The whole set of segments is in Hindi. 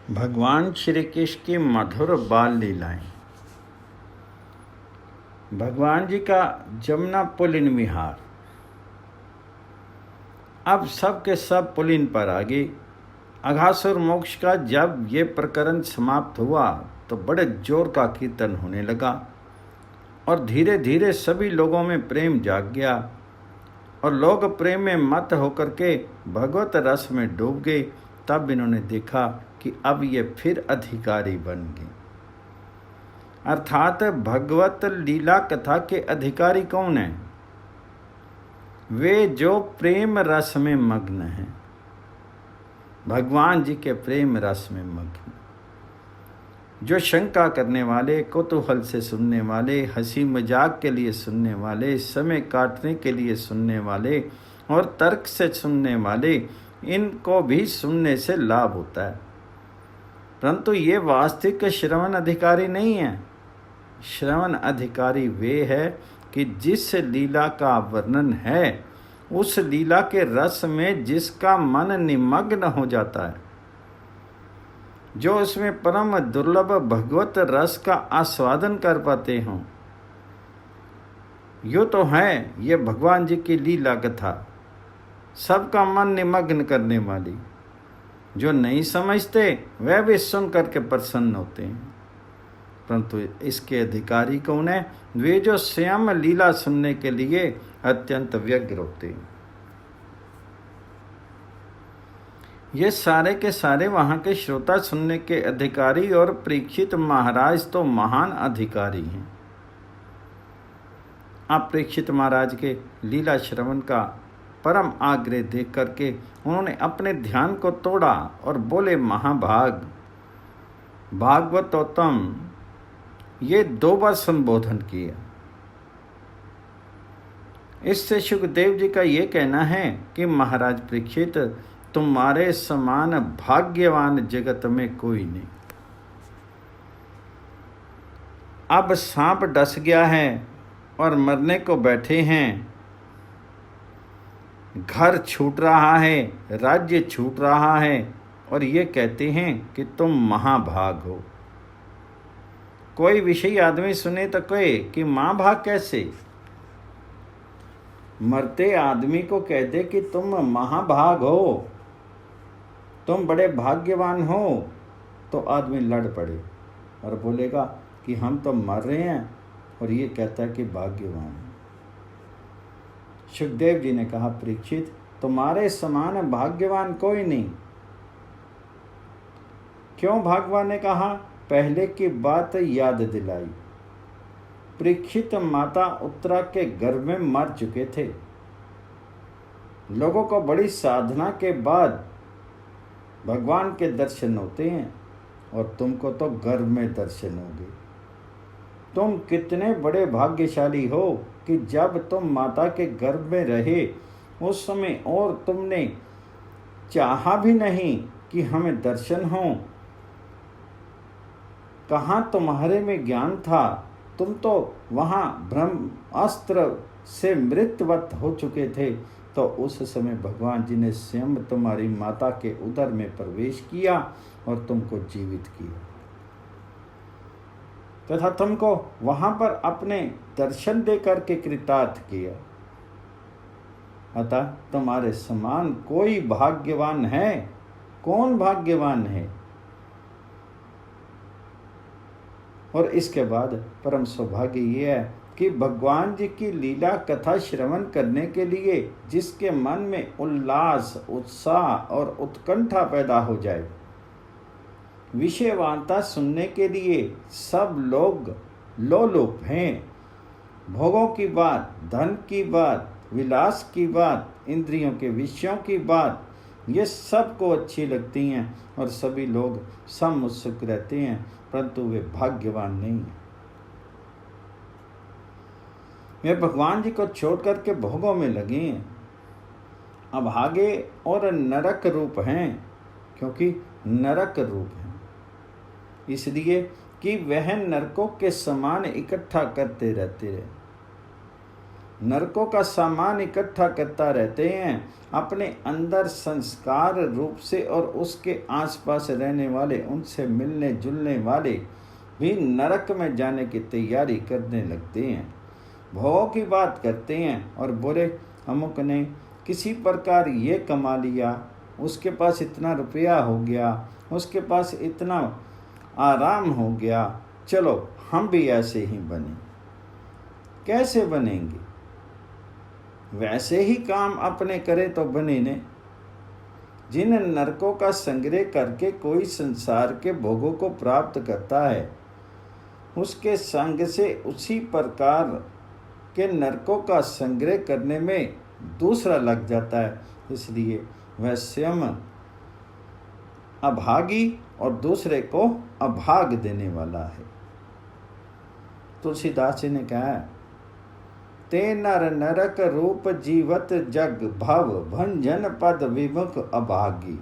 भगवान श्री कृष्ण की मधुर बाल लीलाएं। भगवान जी का जमुना पुलिन विहार। अब सब के सब पुलिन पर आ गए। अघासुर मोक्ष का जब ये प्रकरण समाप्त हुआ तो बड़े जोर का कीर्तन होने लगा और धीरे धीरे सभी लोगों में प्रेम जाग गया और लोग प्रेम में मत होकर के भगवत रस में डूब गए। तब इन्होंने देखा कि अब ये फिर अधिकारी बन गए। अर्थात भगवत लीला कथा के अधिकारी कौन हैं? वे जो प्रेम रस में मग्न हैं, भगवान जी के प्रेम रस में मग्न, जो शंका करने वाले, कौतूहल से सुनने वाले, हंसी मजाक के लिए सुनने वाले, समय काटने के लिए सुनने वाले और तर्क से सुनने वाले, इनको भी सुनने से लाभ होता है। परंतु ये वास्तविक श्रवण अधिकारी नहीं है। श्रवण अधिकारी वे है कि जिस लीला का वर्णन है उस लीला के रस में जिसका मन निमग्न हो जाता है, जो उसमें परम दुर्लभ भगवत रस का आस्वादन कर पाते हों। यो तो है ये भगवान जी की लीला कथा, सबका मन निमग्न करने वाली। जो नहीं समझते वह भी सुन करके प्रसन्न होते हैं, परंतु इसके अधिकारी कौन है? वे जो स्वयं लीला सुनने के लिए अत्यंत व्यग्र होते हैं। ये सारे के सारे वहाँ के श्रोता सुनने के अधिकारी और परीक्षित महाराज तो महान अधिकारी हैं। आप परीक्षित महाराज के लीला श्रवण का परम आग्रह देख करके उन्होंने अपने ध्यान को तोड़ा और बोले, महाभाग, भागवतोत्तम, ये 2 बार संबोधन किया। इससे सुखदेव जी का ये कहना है कि महाराज परीक्षित, तुम्हारे समान भाग्यवान जगत में कोई नहीं। अब सांप डस गया है और मरने को बैठे हैं, घर छूट रहा है, राज्य छूट रहा है और ये कहते हैं कि तुम महाभाग हो। कोई विषयी आदमी सुने तो कहे कि महाभाग कैसे? मरते आदमी को कहते कि तुम महाभाग हो, तुम बड़े भाग्यवान हो, तो आदमी लड़ पड़े और बोलेगा कि हम तो मर रहे हैं और ये कहता है कि भाग्यवान है। सुखदेव जी ने कहा, परीक्षित, तुम्हारे समान भाग्यवान कोई नहीं। क्यों? भगवान ने कहा, पहले की बात याद दिलाई। परीक्षित माता उत्तरा के गर्भ में मर चुके थे। लोगों को बड़ी साधना के बाद भगवान के दर्शन होते हैं और तुमको तो गर्भ में दर्शन होंगे। तुम कितने बड़े भाग्यशाली हो कि जब तुम माता के गर्भ में रहे उस समय और तुमने चाहा भी नहीं कि हमें दर्शन हो। कहाँ तुम्हारे में ज्ञान था? तुम तो वहाँ ब्रह्मास्त्र से मृतवत हो चुके थे। तो उस समय भगवान जी ने स्वयं तुम्हारी माता के उदर में प्रवेश किया और तुमको जीवित किया तथा तुमको वहां पर अपने दर्शन दे करके कृतार्थ किया। अतः तुम्हारे समान कोई भाग्यवान है? कौन भाग्यवान है? और इसके बाद परम सौभाग्य ये है कि भगवान जी की लीला कथा श्रवण करने के लिए जिसके मन में उल्लास, उत्साह और उत्कंठा पैदा हो जाए, विषय वार्ता सुनने के लिए सब लोग लोलुप हैं। भोगों की बात, धन की बात, विलास की बात, इंद्रियों के विषयों की बात, ये सबको अच्छी लगती हैं और सभी लोग सम उत्सुक रहते हैं, परंतु वे भाग्यवान नहीं हैं। वे भगवान जी को छोड़ करके भोगों में लगे हैं, अभागे और नरक रूप हैं, क्योंकि नरक रूप हैं इसलिए कि वह नरकों के समान इकट्ठा करते रहते रहे। नरकों का सामान इकट्ठा करता रहते हैं, अपने अंदर संस्कार रूप से और उसके आसपास रहने वाले, उनसे मिलने जुलने वाले भी नरक में जाने की तैयारी करने लगते हैं। भोग की बात करते हैं और बोले अमुक ने किसी प्रकार ये कमा लिया, उसके पास इतना रुपया हो गया, उसके पास इतना आराम हो गया, चलो हम भी ऐसे ही बने। कैसे बनेंगे? वैसे ही काम अपने करे तो बने ने। जिन नरकों का संग्रह करके कोई संसार के भोगों को प्राप्त करता है, उसके संग से उसी प्रकार के नरकों का संग्रह करने में दूसरा लग जाता है। इसलिए वह स्वयं अभागी और दूसरे को अभाग देने वाला है। तुलसीदास जी ने कहा, ते नर नरक रूप जीवत जग भव भंजन पद विमुख अभागी।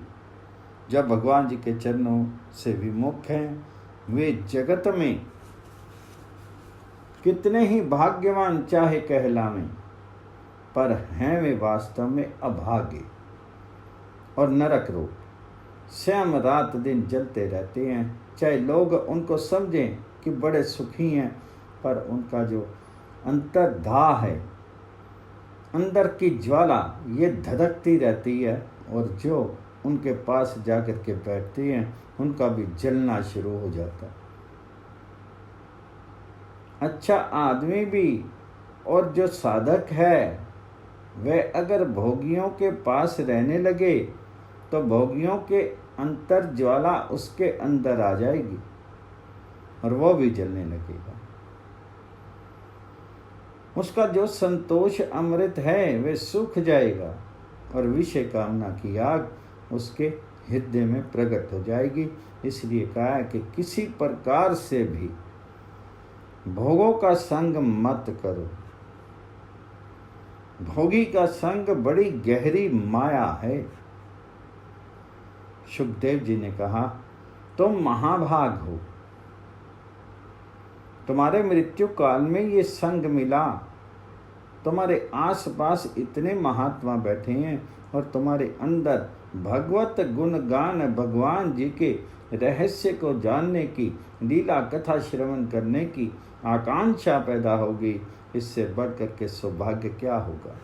जब भगवान जी के चरणों से विमुख हैं, वे जगत में कितने ही भाग्यवान चाहे कहलावें, पर हैं वे वास्तव में अभागे और नरक रूप स्वयं रात दिन जलते रहते हैं। चाहे लोग उनको समझें कि बड़े सुखी हैं, पर उनका जो अंतर्दाह है, अंदर की ज्वाला, ये धधकती रहती है, और जो उनके पास जाकर के बैठते हैं उनका भी जलना शुरू हो जाता है। अच्छा आदमी भी और जो साधक है, वह अगर भोगियों के पास रहने लगे तो भोगियों के अंतर ज्वाला उसके अंदर आ जाएगी और वो भी जलने लगेगा। उसका जो संतोष अमृत है वह सूख जाएगा और विषय कामना की आग उसके हृदय में प्रकट हो जाएगी। इसलिए कहा है कि किसी प्रकार से भी भोगों का संग मत करो। भोगी का संग बड़ी गहरी माया है। सुखदेव जी ने कहा, तुम महाभाग हो, तुम्हारे मृत्यु काल में ये संग मिला। तुम्हारे आसपास इतने महात्मा बैठे हैं और तुम्हारे अंदर भगवत गुणगान, भगवान जी के रहस्य को जानने की, लीला कथा श्रवण करने की आकांक्षा पैदा होगी। इससे बढ़कर के सौभाग्य क्या होगा?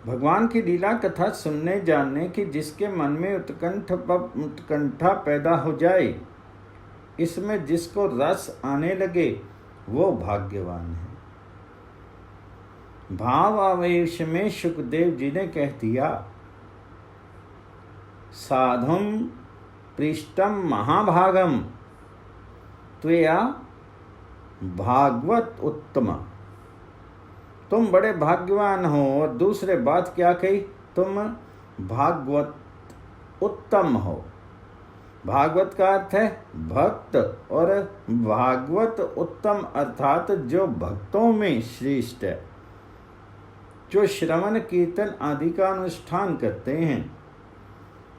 भगवान की लीला कथा सुनने जानने की जिसके मन में उत्कंठा पैदा हो जाए, इसमें जिसको रस आने लगे, वो भाग्यवान है। भाव आवेश में सुखदेव जी ने कह दिया, साधुम पृष्ठम महाभागम त्वया भागवत उत्तम। तुम बड़े भाग्यवान हो। और दूसरे बात क्या कही? तुम भागवत उत्तम हो। भागवत का अर्थ है भक्त, और भागवत उत्तम अर्थात जो भक्तों में श्रेष्ठ है, जो श्रवण कीर्तन आदि का अनुष्ठान करते हैं,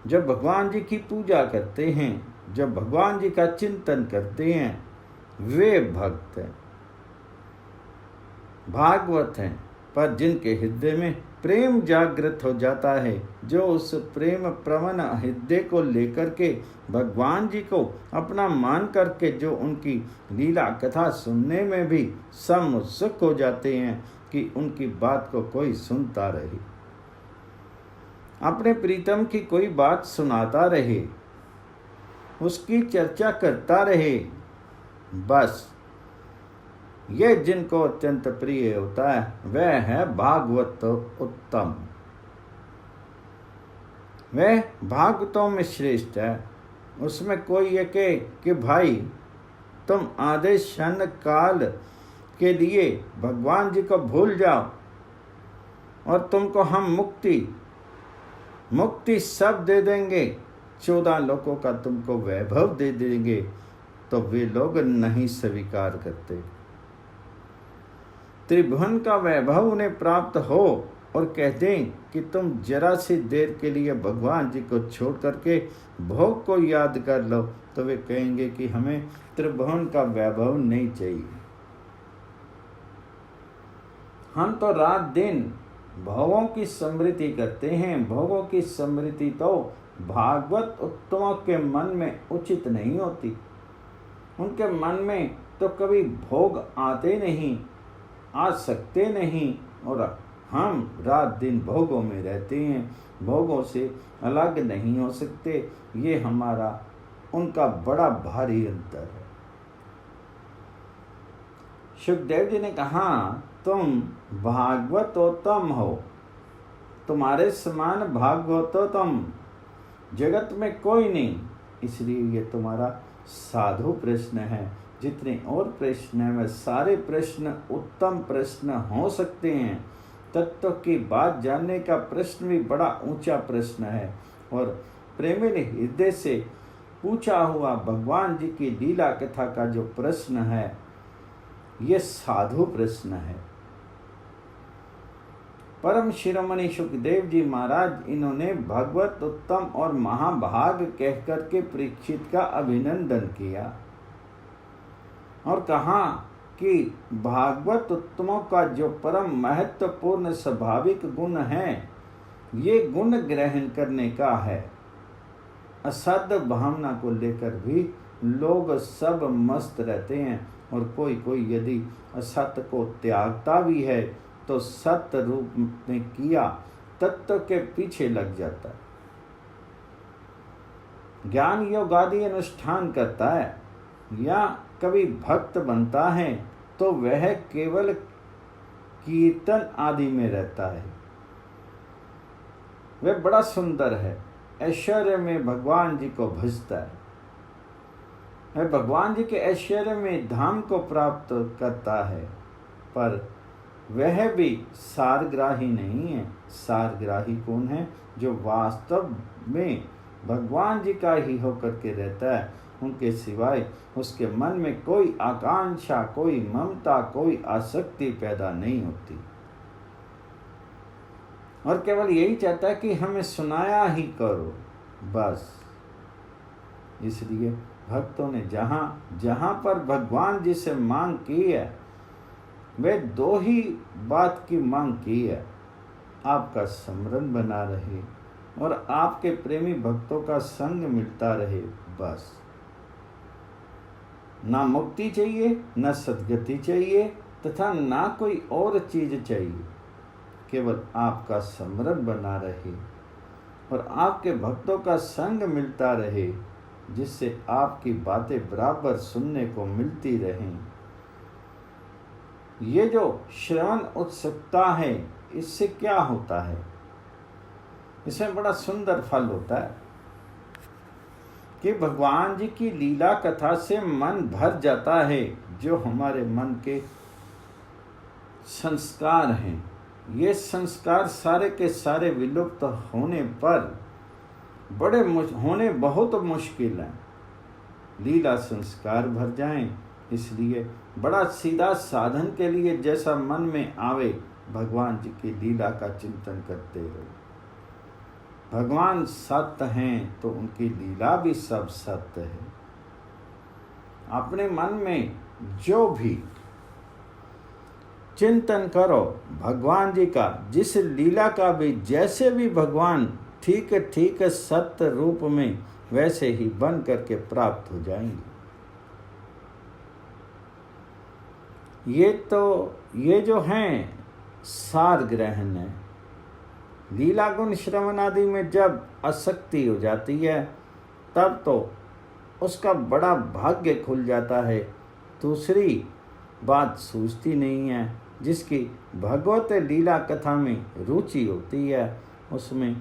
जब भगवान जी की पूजा करते हैं, जब भगवान जी का चिंतन करते हैं, वे भक्त हैं, भागवत हैं। पर जिनके हृदय में प्रेम जागृत हो जाता है, जो उस प्रेम प्रवण हृदय को लेकर के भगवान जी को अपना मान करके जो उनकी लीला कथा सुनने में भी समुत्सुक हो जाते हैं कि उनकी बात को कोई सुनता रहे, अपने प्रीतम की कोई बात सुनाता रहे, उसकी चर्चा करता रहे, बस ये जिनको अत्यंत प्रिय होता है वह है भागवत उत्तम। वह भागवतों में श्रेष्ठ है। उसमें कोई ये कहे कि भाई तुम आधे क्षण काल के लिए भगवान जी को भूल जाओ और तुमको हम मुक्ति सब दे देंगे, 14 लोकों का तुमको वैभव दे देंगे, तो वे लोग नहीं स्वीकार करते। त्रिभुवन का वैभव उन्हें प्राप्त हो और कह दें कि तुम जरा सी देर के लिए भगवान जी को छोड़ करके भोग को याद कर लो, तो वे कहेंगे कि हमें त्रिभुवन का वैभव नहीं चाहिए। हम तो रात दिन भोगों की स्मृति करते हैं। भोगों की स्मृति तो भागवत उत्तमों के मन में उचित नहीं होती। उनके मन में तो कभी भोग आते नहीं, आ सकते नहीं, और हम रात दिन भोगों में रहते हैं, भोगों से अलग नहीं हो सकते। ये हमारा उनका बड़ा भारी अंतर है। सुखदेव जी ने कहा, तुम भागवतोत्तम हो, तुम्हारे समान भागवतोत्तम जगत में कोई नहीं। इसलिए ये तुम्हारा साधु प्रश्न है। जितने और प्रश्न हैं वे सारे प्रश्न उत्तम प्रश्न हो सकते हैं। तत्व की बात जानने का प्रश्न भी बड़ा ऊंचा प्रश्न है, और प्रेमी हृदय से पूछा हुआ भगवान जी की लीला कथा का जो प्रश्न है, ये साधु प्रश्न है। परम शिरोमणि सुखदेव जी महाराज, इन्होंने भगवत उत्तम और महाभाग कह करके परीक्षित का अभिनंदन किया और कहा कि भागवत उत्तमों का जो परम महत्वपूर्ण स्वाभाविक गुण है, ये गुण ग्रहण करने का है। असद भावना को लेकर भी लोग सब मस्त रहते हैं, और कोई कोई यदि असत्य को त्यागता भी है तो सत्य रूप में किया तत्व के पीछे लग जाता है। ज्ञान योग आदि अनुष्ठान करता है या कभी भक्त बनता है तो वह केवल कीर्तन आदि में रहता है। वह बड़ा सुंदर है, ऐश्वर्य में भगवान जी को भजता है। वह भगवान जी के ऐश्वर्य में धाम को प्राप्त करता है, पर वह भी सारग्राही नहीं है। सारग्राही कौन है? जो वास्तव में भगवान जी का ही होकर के रहता है। उनके सिवाय उसके मन में कोई आकांक्षा, कोई ममता, कोई आसक्ति पैदा नहीं होती, और केवल यही चाहता है कि हमें सुनाया ही करो, बस। इसलिए भक्तों ने जहाँ जहाँ पर भगवान जी से मांग की है, वे दो ही बात की मांग की है, आपका स्मरण बना रहे और आपके प्रेमी भक्तों का संग मिलता रहे, बस। ना मुक्ति चाहिए, ना सद्गति चाहिए, तथा ना कोई और चीज चाहिए। केवल आपका स्मरण बना रहे और आपके भक्तों का संग मिलता रहे, जिससे आपकी बातें बराबर सुनने को मिलती रहें। ये जो श्रवण उत्सुकता है, इससे क्या होता है? इसमें बड़ा सुंदर फल होता है कि भगवान जी की लीला कथा से मन भर जाता है। जो हमारे मन के संस्कार हैं, ये संस्कार सारे के सारे विलुप्त होने पर होने बहुत मुश्किल है। लीला संस्कार भर जाएं, इसलिए बड़ा सीधा साधन के लिए जैसा मन में आवे, भगवान जी की लीला का चिंतन करते रहो। भगवान सत्य हैं तो उनकी लीला भी सब सत्य है। अपने मन में जो भी चिंतन करो भगवान जी का, जिस लीला का भी, जैसे भी भगवान ठीक ठीक सत्य रूप में वैसे ही बन करके प्राप्त हो जाएंगे। ये जो हैं सार ग्रहण है। लीला गुण श्रवण आदि में जब आसक्ति हो जाती है, तब तो उसका बड़ा भाग्य खुल जाता है। दूसरी बात सूझती नहीं है। जिसकी भगवत लीला कथा में रुचि होती है, उसमें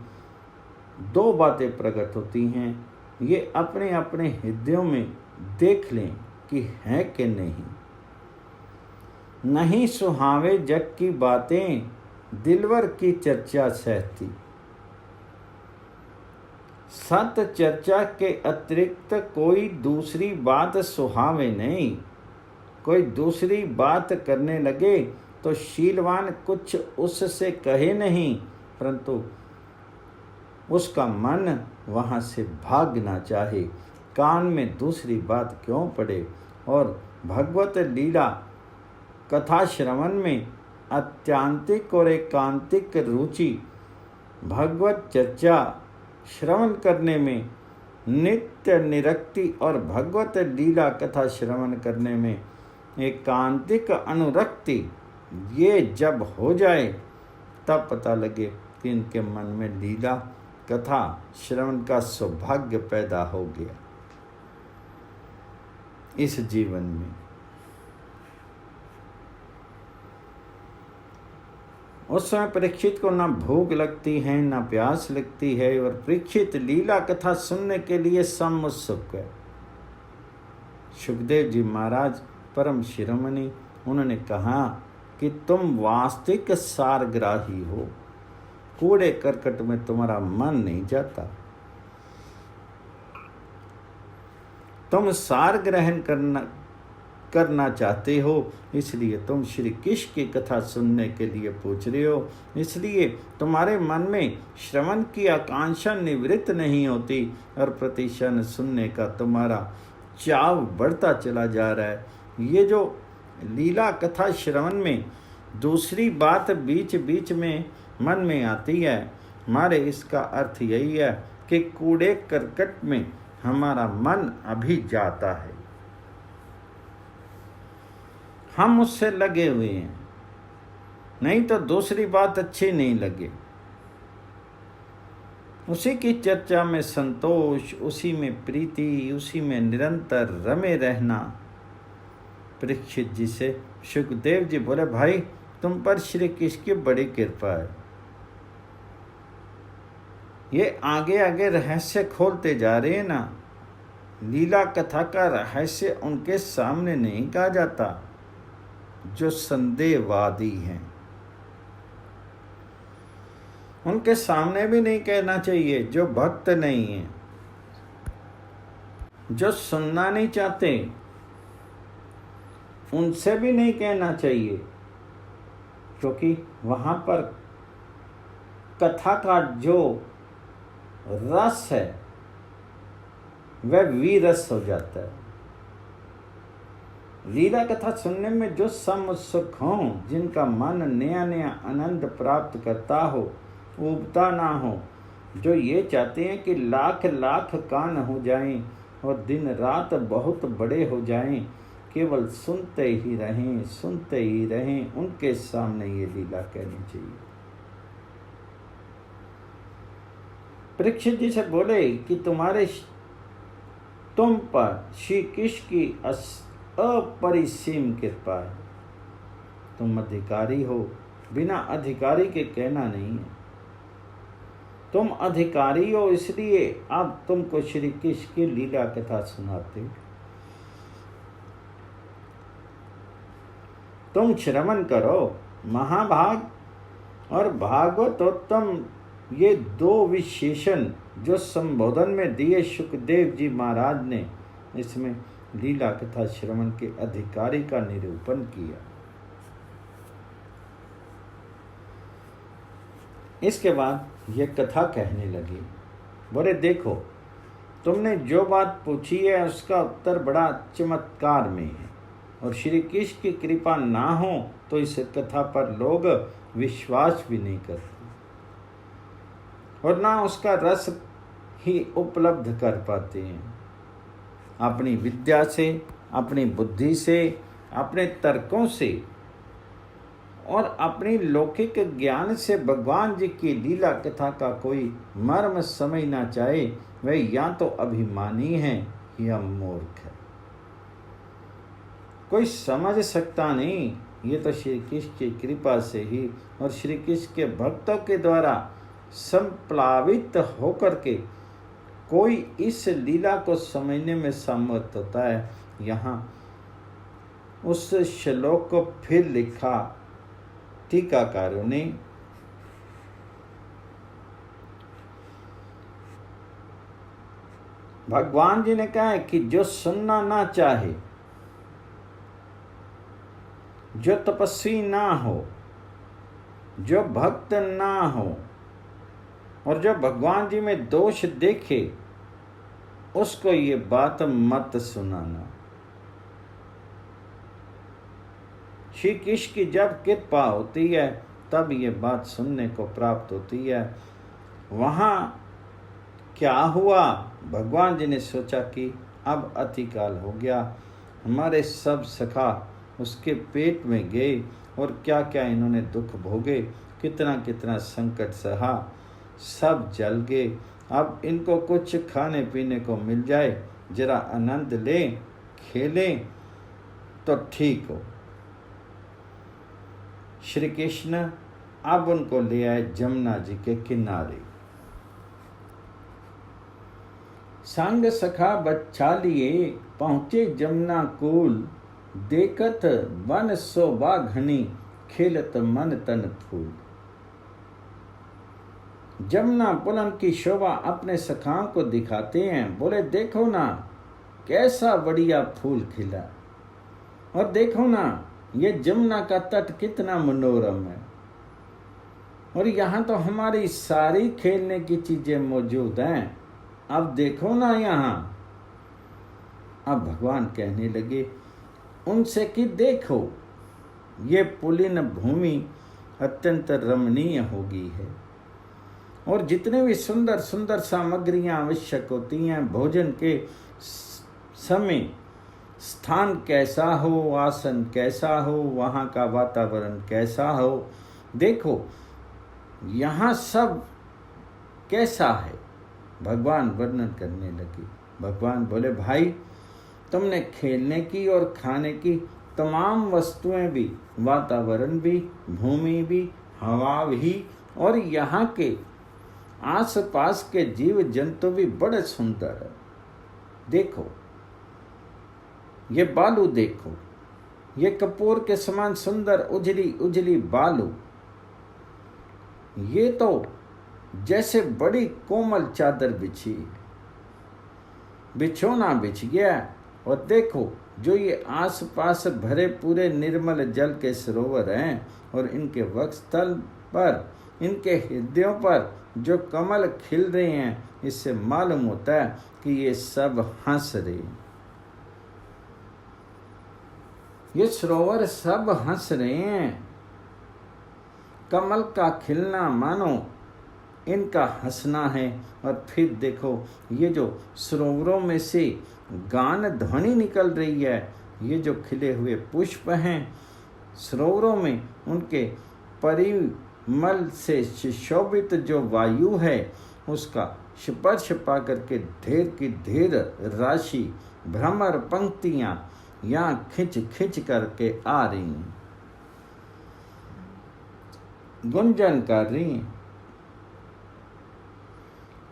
दो बातें प्रकट होती हैं। ये अपने अपने हृदयों में देख लें कि है कि नहीं। नहीं सुहावे जग की बातें, दिलवर की चर्चा सहती। सत चर्चा के अतिरिक्त कोई दूसरी बात सुहावे नहीं। कोई दूसरी बात करने लगे तो शीलवान कुछ उससे कहे नहीं, परंतु उसका मन वहाँ से भागना चाहे, कान में दूसरी बात क्यों पड़े। और भगवत लीला कथा श्रवण में अत्यांतिक और एकांतिक रुचि, भगवत चर्चा श्रवण करने में नित्य निरक्ति और भगवत लीला कथा श्रवण करने में एकांतिक अनुरक्ति, ये जब हो जाए तब पता लगे कि इनके मन में लीला कथा श्रवण का सौभाग्य पैदा हो गया इस जीवन में। उस समय परीक्षित को ना भूख लगती है ना प्यास लगती है, और परीक्षित लीला कथा सुनने के लिए सम उत्सुक है। सुखदेव जी महाराज परम शिरोमणि, उन्होंने कहा कि तुम वास्तविक सारग्राही हो, कूड़े करकट में तुम्हारा मन नहीं जाता। तुम सार ग्रहण करना चाहते हो, इसलिए तुम श्री कृष्ण की कथा सुनने के लिए पूछ रहे हो। इसलिए तुम्हारे मन में श्रवण की आकांक्षा निवृत्त नहीं होती और प्रतिक्षण सुनने का तुम्हारा चाव बढ़ता चला जा रहा है। ये जो लीला कथा श्रवण में दूसरी बात बीच बीच में मन में आती है, हमारे इसका अर्थ यही है कि कूड़े करकट में हमारा मन अभी जाता है, हम उससे लगे हुए हैं, नहीं तो दूसरी बात अच्छी नहीं लगे। उसी की चर्चा में संतोष, उसी में प्रीति, उसी में निरंतर रमे रहना। परीक्षित जी से सुखदेव जी बोले, भाई तुम पर श्री कृष्ण की बड़ी कृपा है। ये आगे आगे रहस्य खोलते जा रहे हैं ना। लीला कथा का रहस्य उनके सामने नहीं कहा जाता जो संदेहवादी हैं, उनके सामने भी नहीं कहना चाहिए जो भक्त नहीं है, जो सुनना नहीं चाहते उनसे भी नहीं कहना चाहिए, क्योंकि वहां पर कथा का जो रस है वह वीरस हो जाता है। लीला कथा सुनने में जो सम उत्सुक हों, जिनका मन नया नया आनंद प्राप्त करता हो, उबता ना हो, जो ये चाहते हैं कि लाख लाख कान हो जाएं और दिन रात बहुत बड़े हो जाएं, केवल सुनते ही रहें, उनके सामने ये लीला कहनी चाहिए। परीक्षित जी से बोले कि तुम पर श्री कृष्ण की अपरिसीम कृपा है। तुम अधिकारी हो, बिना अधिकारी के कहना नहीं है। तुम अधिकारी हो, इसलिए अब तुमको श्री कृष्ण की लीला कथा सुनाते। तुम श्रवण करो। महाभाग और भागवतोत्तम, ये दो विशेषण जो संबोधन में दिए सुखदेव जी महाराज ने, इसमें लीला कथा श्रवण के अधिकारी का निरूपण किया। इसके बाद यह कथा कहने लगी, बोले देखो तुमने जो बात पूछी है उसका उत्तर बड़ा चमत्कार में है, और श्री कृष्ण की कृपा ना हो तो इस कथा पर लोग विश्वास भी नहीं करते और ना उसका रस ही उपलब्ध कर पाते हैं। अपनी विद्या से, अपनी बुद्धि से, अपने तर्कों से और अपनी लौकिक ज्ञान से भगवान जी की लीला कथा का कोई मर्म समझना चाहे, वह या तो अभिमानी है या मूर्ख है। कोई समझ सकता नहीं। ये तो श्री कृष्ण की कृपा से ही और श्री कृष्ण के भक्तों के द्वारा संप्लावित होकर के कोई इस लीला को समझने में समर्थ होता है। यहाँ उस श्लोक को फिर लिखा टीकाकारों ने। भगवान जी ने कहा है कि जो सुनना ना चाहे, जो तपस्वी ना हो, जो भक्त ना हो और जो भगवान जी में दोष देखे, उसको ये बात मत सुनाना। श्री कृष्ण की जब कृपा होती है तब ये बात सुनने को प्राप्त होती है। वहाँ क्या हुआ, भगवान जी ने सोचा कि अब अतिकाल हो गया, हमारे सब सखा उसके पेट में गए और क्या क्या इन्होंने दुख भोगे, कितना कितना संकट सहा, सब जल गए। अब इनको कुछ खाने पीने को मिल जाए, जरा आनंद लें, खेलें तो ठीक हो। श्री कृष्ण अब उनको ले आए जमुना जी के किनारे। संग सखा बच्चा लिए पहुँचे जमुना कूल, देखत वन शोभा घनी, खेलत मन तन फूल। जमुना पुलम की शोभा अपने सखाओं को दिखाते हैं। बोले देखो ना कैसा बढ़िया फूल खिला, और देखो ना ये जमुना का तट कितना मनोरम है, और यहाँ तो हमारी सारी खेलने की चीजें मौजूद हैं। अब देखो ना यहाँ। अब भगवान कहने लगे उनसे कि देखो ये पुलिन भूमि अत्यंत रमणीय हो गई है, और जितने भी सुंदर सुंदर सामग्रियां आवश्यक होती हैं भोजन के समय, स्थान कैसा हो, आसन कैसा हो, वहाँ का वातावरण कैसा हो, देखो यहाँ सब कैसा है, भगवान वर्णन करने लगे। भगवान बोले भाई तुमने खेलने की और खाने की तमाम वस्तुएं भी, वातावरण भी, भूमि भी, हवा भी, और यहाँ के आसपास के जीव जंतु भी बड़े सुंदर है। देखो ये बालू, देखो ये कपूर के समान सुंदर उजली उजली बालू, ये तो जैसे बड़ी कोमल चादर बिछी, बिछोना बिछ गया। और देखो जो ये आसपास भरे पूरे निर्मल जल के सरोवर हैं, और इनके वक्षस्थल पर, इनके हृदयों पर जो कमल खिल रहे हैं, इससे मालूम होता है कि ये सब हंस रहे हैं। ये सरोवर सब हंस रहे हैं। कमल का खिलना मानो इनका हंसना है। और फिर देखो ये जो सरोवरों में से गान ध्वनि निकल रही है, ये जो खिले हुए पुष्प हैं सरोवरों में, उनके परिमल से सुशोभित जो वायु है उसका स्पर्श पा करके ढेर की ढेर राशि भ्रमर पंक्तियां यहाँ खिंच खिंच करके आ रही हैं, गुंजन कर रही हैं।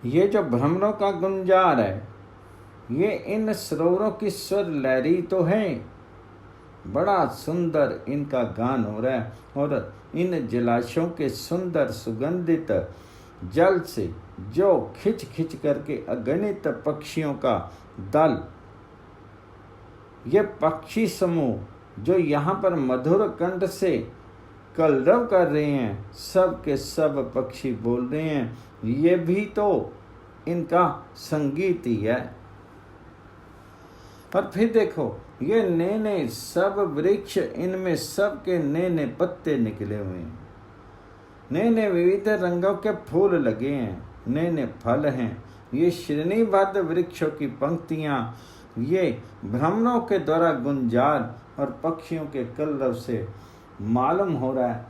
ये जो भ्रमरों का गुंजार है, ये इन सरोवरों की स्वर लहरी तो है, बड़ा सुंदर इनका गान हो रहा है। और इन जलाशयों के सुंदर सुगंधित जल से जो खिंच खिंच करके अगणित पक्षियों का दल, ये पक्षी समूह जो यहाँ पर मधुर कंठ से कलरव कर रहे हैं, सब के सब पक्षी बोल रहे हैं, ये भी तो इनका संगीत ही है। और फिर देखो ये नए नए सब वृक्ष, इनमें सब के नए नए पत्ते निकले हुए हैं, नए नए विविध रंगों के फूल लगे हैं, नए नए फल हैं। ये श्रेणीबद्ध वृक्षों की पंक्तियां, ये भ्रमरों के द्वारा गुंजार और पक्षियों के कलरव से मालूम हो रहा है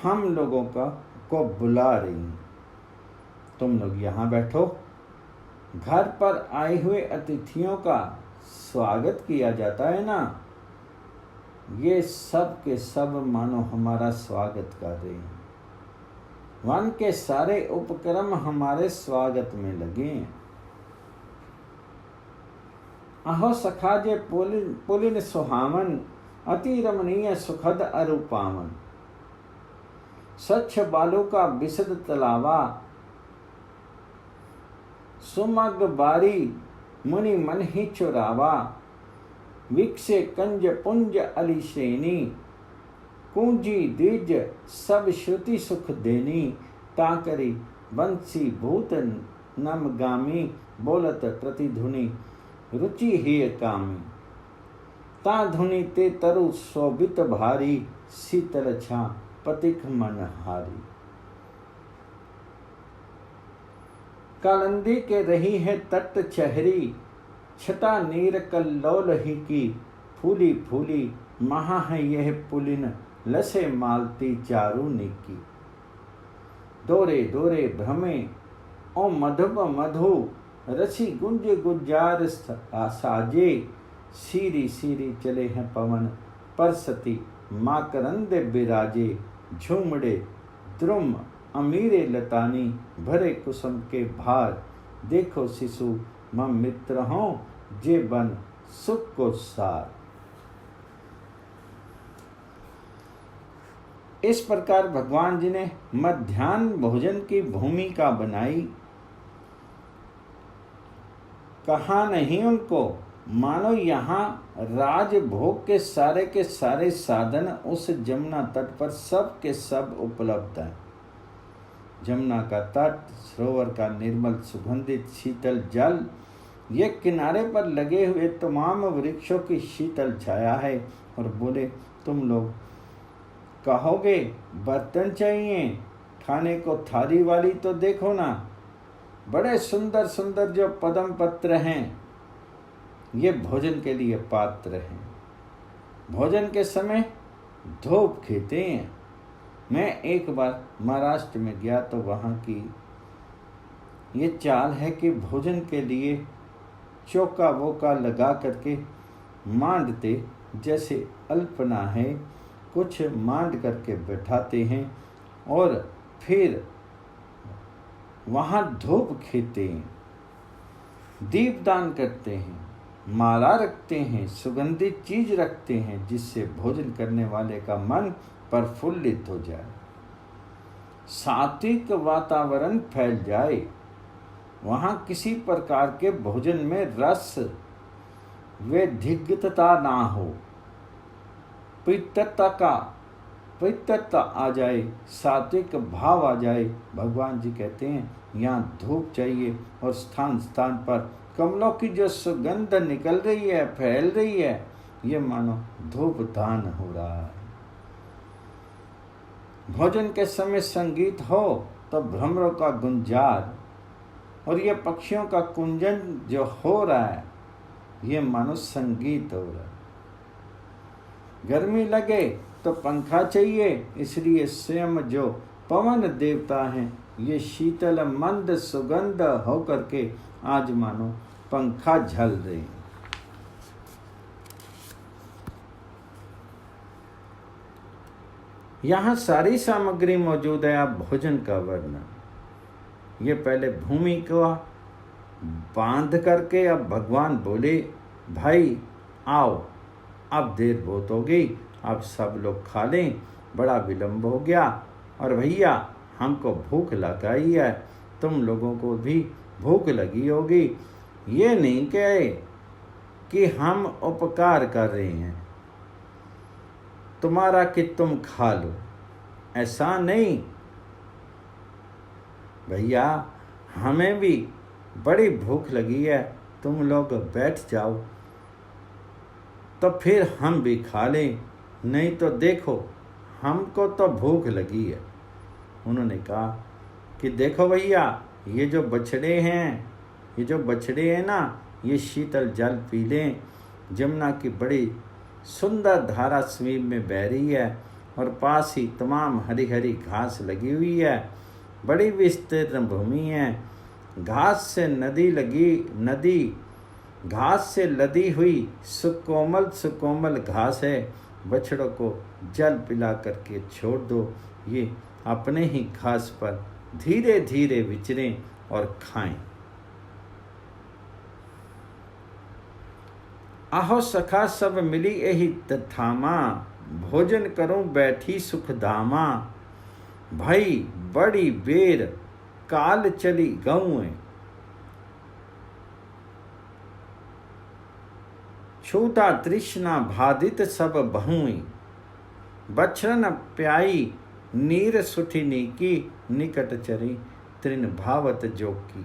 हम लोगों को बुला रही हैं, तुम लोग यहाँ बैठो। घर पर आए हुए अतिथियों का स्वागत किया जाता है ना, ये सब के सब मानो हमारा स्वागत कर रहे हैं। वन के सारे उपक्रम हमारे स्वागत में लगे हैं। अहो सखा जे पुलिन सुहावन, अति रमणीय सुखद अरूपावन। स्वच्छ बालू का विशद तलावा, सुमग बारी मुनि मन ही चुरावा। विकसे कंज पुंज अली श्रेणी, कुंजी द्विज सब श्रुति सुख देनी, ताकरी बंसी भूत नमगामी, बोलत प्रतिधुनि रुचि ही कामी। ता धुनि ते तरु शोभित भारी, शीतल छा पतिक मन हारी। कालंदी के रही है तट चहरी, छटा नीर कल्लोल ही की, फूली फूली महा है यह पुलिन, लसे मालती चारू निकी। दोरे दोरे भ्रमे ओ मधुप मधु, रसी गुंज गुंजार साजे, सीरी सीरी चले हैं पवन, परसती माकरंद बिराजे। झूमड़े द्रुम अमीरे लतानी, भरे कुसुम के भार, देखो शिशु मम मित्र हों, जे बन सुख को सार। इस प्रकार भगवान जी ने मध्याह्न भोजन की भूमिका बनाई। कहा नहीं उनको, मानो यहाँ राजभोग के सारे साधन उस जमुना तट पर सब के सब उपलब्ध हैं। जमुना का तट, सरोवर का निर्मल सुगंधित शीतल जल, ये किनारे पर लगे हुए तमाम वृक्षों की शीतल छाया है। और बोले, तुम लोग कहोगे बर्तन चाहिए, खाने को थाली वाली तो देखो ना, बड़े सुंदर सुंदर जो पद्म पत्र हैं, ये भोजन के लिए पात्र हैं। भोजन के समय धूप खींचते हैं। मैं एक बार महाराष्ट्र में गया तो वहाँ की ये चाल है कि भोजन के लिए चौका वोका लगा करके मांडते, जैसे अल्पना है, कुछ मांड करके बैठाते हैं और फिर वहाँ धूप खींचते हैं, दीपदान करते हैं, माला रखते हैं, सुगंधित चीज रखते हैं, जिससे भोजन करने वाले का मन प्रफुल्लित हो जाए, सात्विक वातावरण फैल जाए। वहाँ किसी प्रकार के भोजन में रस व धिग्धता ना हो, पवित्रता आ जाए, सात्विक भाव आ जाए। भगवान जी कहते हैं यहाँ धूप चाहिए और स्थान स्थान पर कमलों की जो सुगंध निकल रही है, फैल रही है, ये मानो धूप दान हो रहा है। भोजन के समय संगीत हो तो भ्रमरों का गुंजार और ये पक्षियों का कुंजन जो हो रहा है, ये मानो संगीत हो रहा है। गर्मी लगे तो पंखा चाहिए, इसलिए स्वयं जो पवन देवता हैं, ये शीतल मंद सुगंध हो करके आज मानो पंखा झल रहे हैं। यहाँ सारी सामग्री मौजूद है। आप भोजन का वर्णन, ये पहले भूमि को बांध करके अब भगवान बोले, भाई आओ, अब देर बहुत हो गई, अब सब लोग खा लें, बड़ा विलंब हो गया, और भैया हमको भूख लगाई है, तुम लोगों को भी भूख लगी होगी। ये नहीं कहे कि हम उपकार कर रहे हैं तुम्हारा कि तुम खा लो, ऐसा नहीं भैया, हमें भी बड़ी भूख लगी है, तुम लोग बैठ जाओ तो फिर हम भी खा लें, नहीं तो देखो हमको तो भूख लगी है। उन्होंने कहा कि देखो भैया, ये जो बछड़े हैं ना, ये शीतल जल पी लें। जमुना की बड़ी सुंदर धारा स्वीप में बह रही है और पास ही तमाम हरी हरी घास लगी हुई है, बड़ी विस्तीर्ण भूमि है। घास से लदी हुई सुकोमल घास है। बछड़ों को जल पिला करके छोड़ दो, ये अपने ही घास पर धीरे धीरे विचरें और खाएं। आहो सखा सब मिली यही तथामा, भोजन करूं बैठी सुखधामा। भई बड़ी बेर काल चली गऊं, छूटा तृष्णा बाधित सब बहुई। बछड़न प्याई नीर सुठी नीकी, निकट चरी तृण भावत जोकी।